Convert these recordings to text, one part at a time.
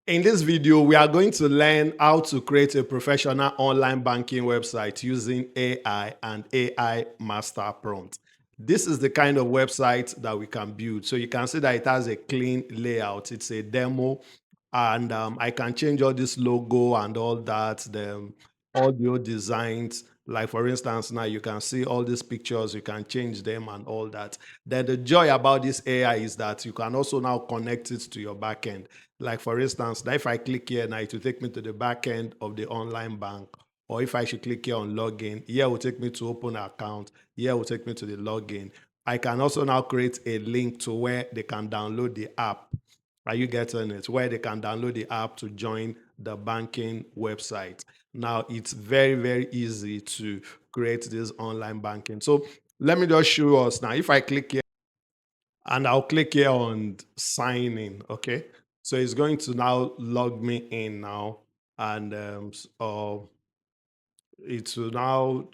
In this video, we are going to learn how to create a professional online banking website using AI and AI master prompt. This is the kind of website that we can build. So you can see that it has a clean layout. It's a demo, and I can change all this logo and all that, the audio designs. Like for instance, now you can see all these pictures, you can change them and all that. Then the joy about this AI is that you can also now connect it to your backend. Like for instance, now if I click here now, it will take me to the back end of the online bank. Or if I should click here on login, here will take me to open an account. Here will take me to the login. I can also now create a link to where they can download the app. Are you getting it? Where they can download the app to join the banking website. Now it's very, very easy to create this online banking. So let me just show us now. If I click here, and I'll click here on sign in. Okay, so it's going to now log me in now, and it will now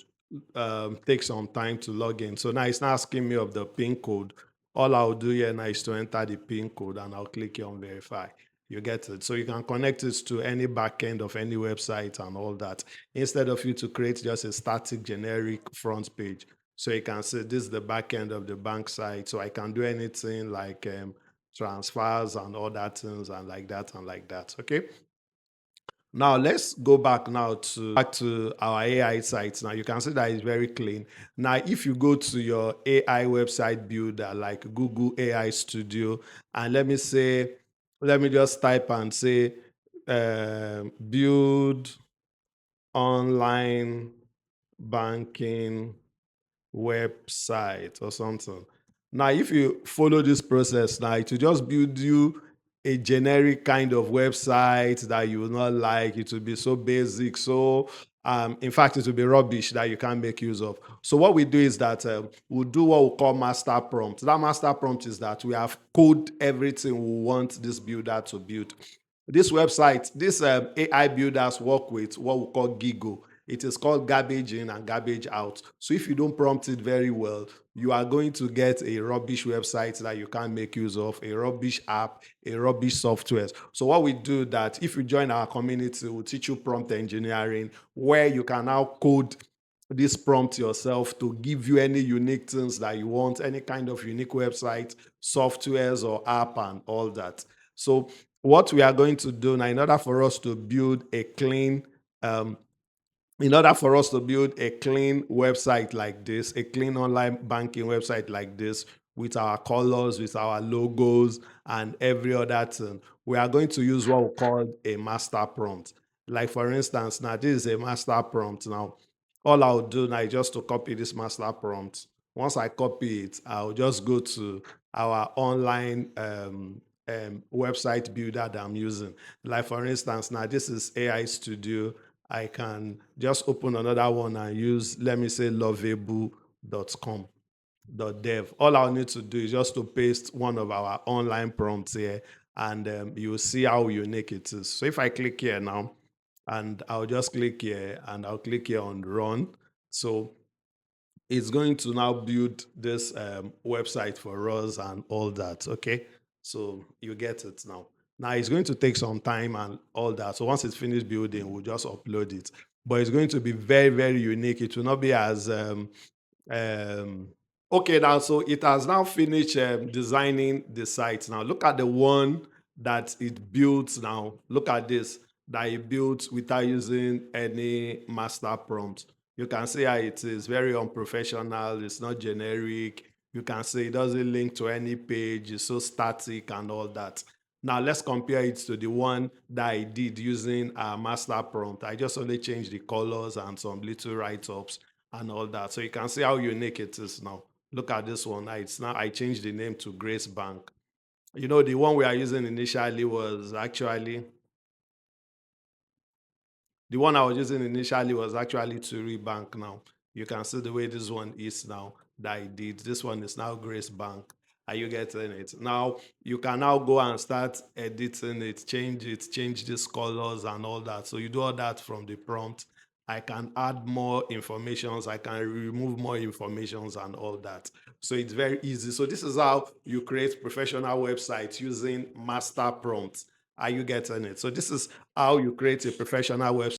take some time to log in. So now it's not asking me of the pin code. All I'll do here now is to enter the pin code, and I'll click here on verify. You get it. So you can connect it to any backend of any website and all that. Instead of you to create just a static generic front page. So you can say this is the backend of the bank site. So I can do anything like transfers and all that things and like that and like that. Okay. Now let's go back now to our AI site. Now you can see that it's very clean. Now if you go to your AI website builder like Google AI Studio, and let me just type and say build online banking website or something. Now, if you follow this process now, it will just build you a generic kind of website that you will not like. It will be so basic. So, in fact, it will be rubbish that you can't make use of. So, what we do is that we'll do what we call master prompt. That master prompt is that we have code everything we want this builder to build. This website, this AI builders work with what we call Gigo. It is called garbage in and garbage out. So if you don't prompt it very well, you are going to get a rubbish website that you can't make use of, a rubbish app, a rubbish software. So what we do that if you join our community, we'll teach you prompt engineering, where you can now code this prompt yourself to give you any unique things that you want, any kind of unique website, softwares or app and all that. So what we are going to do now, in order for us to build a clean website like this, a clean online banking website like this, with our colors, with our logos, and every other thing, we are going to use what we call a master prompt. Like for instance, now this is a master prompt. Now, all I'll do now is just to copy this master prompt. Once I copy it, I'll just go to our online website builder that I'm using. Like for instance, now this is AI Studio. I can just open another one and use, let me say, Lovable.com.dev. All I'll need to do is just to paste one of our online prompts here, and you'll see how unique it is. So if I click here now, and I'll just click here, and I'll click here on run. So it's going to now build this website for us and all that. Okay, so you get it now. Now it's going to take some time and all that. So once it's finished building, we'll just upload it. But it's going to be very, very unique. It will not be as um, okay. Now, so it has now finished designing the site. Now look at the one that it built. Now look at this, that it built without using any master prompt. You can see how it is very unprofessional. It's not generic. You can see it doesn't link to any page. It's so static and all that. Now let's compare it to the one that I did using a master prompt. I just only changed the colors and some little write-ups and all that. So you can see how unique it is now. Look at this one. It's now I changed the name to Grace Bank. You know, the one we are using initially was actually the one I was using initially was actually Turi Bank now. You can see the way this one is now that I did. This one is now Grace Bank. Are you getting it? Now you can now go and start editing it, change these colors and all that. So you do all that from the prompt. I can add more informations, I can remove more informations and all that. So it's very easy. So this is how you create professional websites using master prompts. Are you getting it? So this is how you create a professional website.